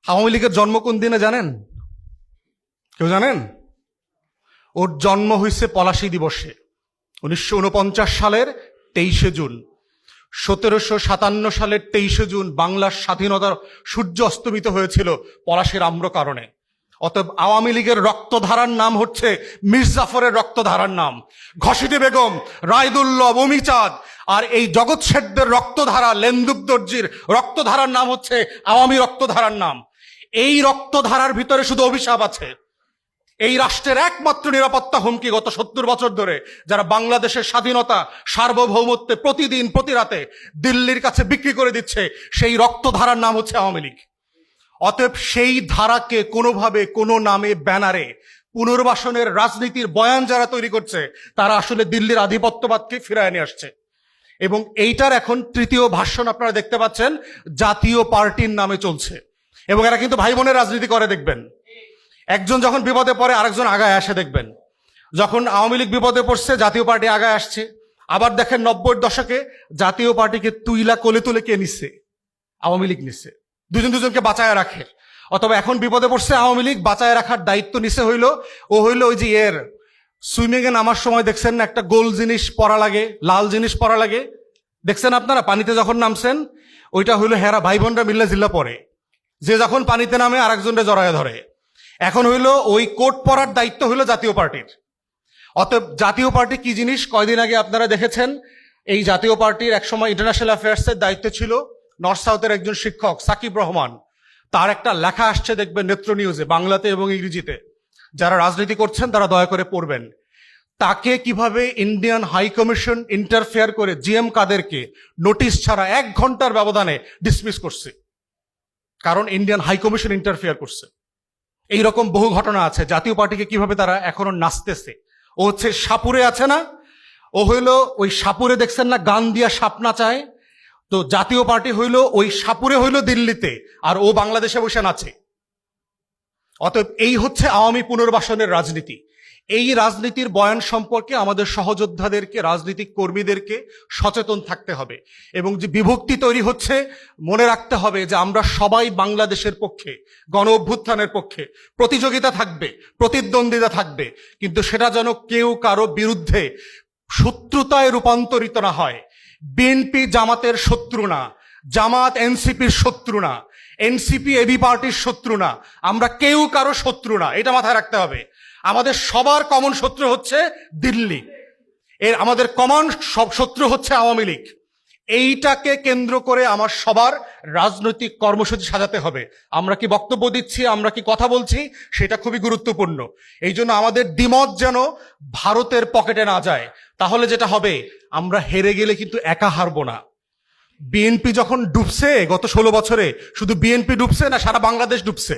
আওয়ামী লীগের জন্ম কোন দিনে জানেন? কেউ জানেন? ওর জন্ম হয়েছে পলাশী দিবসে 1949 সালের 23শে জুন। 1757 সালের 23শে জুন বাংলার স্বাধীনতার সূর্য অস্তমিত হয়েছিল পলাশীর আম্র কারণে। অতএব আওয়ামী লীগের রক্তধারার নাম হচ্ছে মীর জাফরের রক্তধারার নাম, ঘসিটি বেগম, রায়দুল্লভ, অমিচাঁদ, আর এই জগৎ শেঠদের রক্তধারা, লেন্দুক দর্জির রক্তধারার নাম হচ্ছে আওয়ামী রক্তধারার নাম। এই রক্তধারার ভিতরে শুধু অভিশাপ আছে। এই রাষ্ট্রের একমাত্র নিরাপত্তা হুমকি গত 70 বছর ধরে যারা বাংলাদেশের স্বাধীনতা সার্বভৌমত্বে প্রতিদিন প্রতি রাতে দিল্লির কাছে বিক্রি করে দিচ্ছে, সেই রক্তধারার নাম হচ্ছে আওয়ামী লীগ। অতএব সেই ধারাকে কোনোভাবে কোনো নামে ব্যানারে পুনর্বাসনের রাজনীতির বয়ান যারা তৈরি করছে তারা আসলে দিল্লির আধিপত্যবাদকে ফিরায় নিয়ে আসছে। এবং এইটার এখন তৃতীয় ভাষণ আপনারা দেখতে পাচ্ছেন জাতীয় পার্টির নামে চলছে। এবং এরা কিন্তু ভাই বোনের রাজনীতি করে, দেখবেন একজন যখন বিপদে পড়ে আরেকজন আগায় আসে। দেখবেন যখন আওয়ামী লীগ বিপদে পড়ছে জাতীয় পার্টি আগায় আসছে। আবার দেখেন 90-এর দশকে জাতীয় পার্টিকে তুইলা কোলে তুলে কে নিচ্ছে? আওয়ামী লীগ নিচ্ছে, দুজনকে বাঁচায় রাখে। অথবা এখন বিপদে পড়ছে আওয়ামী লীগ, বাঁচায় রাখার দায়িত্ব নিছে হইলো ওই যে সুইমিং এ নামার সময় দেখছেন না একটা গোল জিনিস পরা লাগে, লাল জিনিস পরা লাগে, দেখছেন আপনারা পানিতে যখন নামছেন? ওইটা হইলো হেরা ভাই বোনরা মিল্লা জিল্লা পরে, যে যখন পানিতে নামে আরেকজনকে জড়ায় ধরে। এখন হইলো ওই কোট পরার দায়িত্ব হইলো জাতীয় পার্টির। অতএব জাতীয় পার্টি কি জিনিস কয়দিন আগে আপনারা দেখেছেন। এই জাতীয় পার্টির একসময় ইন্টারন্যাশনাল অ্যাফেয়ার্সের দায়িত্বে ছিল নর্থ সাউথের একজন শিক্ষক সাকিব রহমান। তার একটা লেখা আসছে দেখবেন নেত্র নিউজে, বাংলাতে এবং ইংরেজিতে। যারা রাজনীতি করছেন তারা দয়া করে পড়বেন। তাকে কিভাবে ইন্ডিয়ান হাই কমিশন ইন্টারফেয়ার করে জিএম কাদেরকে নোটিশ ছাড়া 1 ঘন্টার ব্যবধানে ডিসমিস করছে, কারণ ইন্ডিয়ান হাই কমিশন ইন্টারফেয়ার করছে। এইরকম বহু ঘটনা আছে। জাতীয় পার্টিকে কিভাবে তারা এখনো নাচতেছে। ও হচ্ছে সাপুরে আছে না, ও হইলো ওই সাপুরে দেখছেন না গান দিয়া সাপ নাচায়, তো জাতীয় পার্টি হইলো ওই সাপুরে হইলো দিল্লিতে, আর ও বাংলাদেশে বসে নাচে। অতএব এই হচ্ছে আওয়ামী পুনর্বাসনের রাজনীতি। এই রাজনীতির বয়ান সম্পর্কে আমাদের সহযোদ্ধাদেরকে, রাজনৈতিক কর্মীদেরকে সচেতন থাকতে হবে। এবং যে বিভক্তি তৈরি হচ্ছে, মনে রাখতে হবে যে আমরা সবাই বাংলাদেশের পক্ষে, গণ অভ্যুত্থানের পক্ষে। প্রতিযোগিতা থাকবে, প্রতিদ্বন্দ্বিতা থাকবে, কিন্তু সেটা যেন কেউ কারো বিরুদ্ধে শত্রুতায় রূপান্তরিত না হয়। বিএনপি জামাতের শত্রু না, জামাত এনসিপির শত্রু না, এনসিপি এবি পার্টির শত্রু না, আমরা কেউ কারো শত্রু না, এটা মাথায় রাখতে হবে। আমাদের সবার কমন শত্রু হচ্ছে দিল্লি, আমাদের কমন সব শত্রু হচ্ছে আওয়ামী লীগ। এইটাকে কেন্দ্র করে আমার সবার রাজনৈতিক কর্মসূচি সাজাতে হবে। আমরা কি বক্তব্য দিচ্ছি, আমরা কি কথা বলছি, সেটা খুবই গুরুত্বপূর্ণ। এই জন্য আমাদের দ্বিমত যেন ভারতের পকেটে না যায়। তাহলে যেটা হবে, আমরা হেরে গেলে কিন্তু একা হারবো না। বিএনপি যখন ডুবছে গত 16 বছরে, শুধু বিএনপি ডুবছে না, সারা বাংলাদেশ ডুবছে।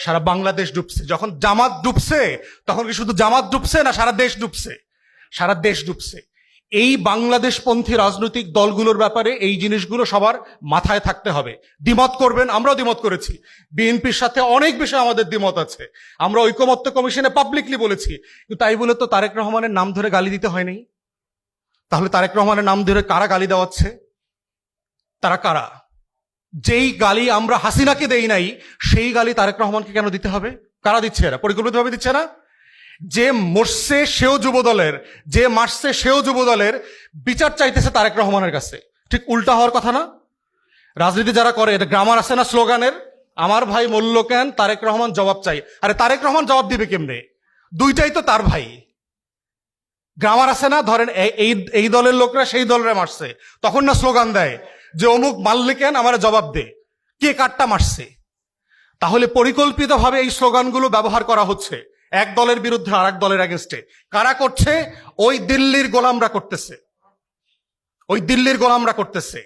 সারা বাংলাদেশ ডুবছে। যখন জামাত ডুবছে তখন কি শুধু জামাত ডুবছে না, সারা দেশ ডুবছে? সারা দেশ ডুবছে। এই বাংলাদেশপন্থী রাজনৈতিক দলগুলোর ব্যাপারে এই জিনিসগুলো সবার মাথায় থাকতে হবে। দ্বিমত করবেন, আমরাও দ্বিমত করেছি। বিএনপির সাথে অনেক বিষয় আমাদের দ্বিমত আছে। আমরা ঐকমত্য কমিশনে পাবলিকলি বলেছি, কিন্তু তাই বলে তো তারেক রহমানের নাম ধরে গালি দিতে হয়নি। তাহলে তারেক রহমানের নাম ধরে কারা গালি দেওয়াচ্ছে? তারা কারা? যেই গালি আমরা হাসিনাকে দেই নাই, সেই গালি তারেক রহমানকে কেন দিতে হবে? কারা দিচ্ছে? এরা পরিকল্পিতভাবে দিচ্ছে না? যে মরছে সেও যুব দলের, যে মারছে সেও যুব দলের, বিচার চাইতেছে তারেক রহমানের কাছে। ঠিক উল্টা হওয়ার কথা না? রাজনীতি যারা করে, এটা গ্রামার আছে না স্লোগানের, আমার ভাই মূল্য কেন, তারেক রহমান জবাব চাই। আরে তারেক রহমান জবাব দিবে কেমনে? দুইটাই তো তার ভাই। গ্রামার আছে না, ধরেন এই দলের লোকরা সেই দলের মারছে, তখন না স্লোগান দেয় যে অমুক মারলে কেন, আমার জবাব দে, কে কাটটা মারছে। তাহলে পরিকল্পিতভাবে এই স্লোগানগুলো ব্যবহার করা হচ্ছে এক দলের বিরুদ্ধে আর এক দলের এগেনস্টে। কারা করছে? ওই দিল্লির গোলামরা করতেছে, ওই দিল্লির গোলামরা করতেছে।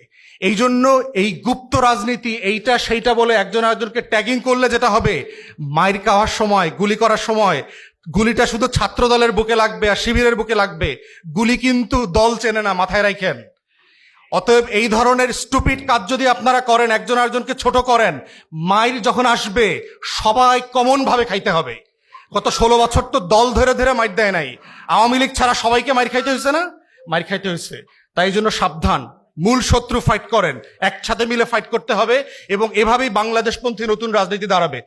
এই জন্য এই গুপ্ত রাজনীতি, এইটা সেইটা বলে একজন আরেকজনকে ট্যাগিং করলে যেটা হবে, মাইর খাওয়ার সময়, গুলি করার সময়, গুলিটা শুধু ছাত্র দলের বুকে লাগবে আর শিবিরের বুকে লাগবে। গুলি কিন্তু দল চেনে না, মাথায় রাখেন। অতএব এই ধরনের স্টুপিড কাজ যদি আপনারা করেন, একজন আরেকজনকে ছোট করেন, মাইর যখন আসবে সবাই কমন ভাবে খাইতে হবে। গত 16 বছর তো দল ধরে ধরে মাইর দেয় নাই। আওয়ামী লীগ ছাড়া সবাইকে মাইর খাইতে হয়েছে না? মাইর খাইতে হয়েছে। তাই জন্য সাবধান, মূল শত্রু ফাইট করেন, একসাথে মিলে ফাইট করতে হবে এবং এভাবেই বাংলাদেশপন্থী নতুন রাজনীতি দাঁড়াবে।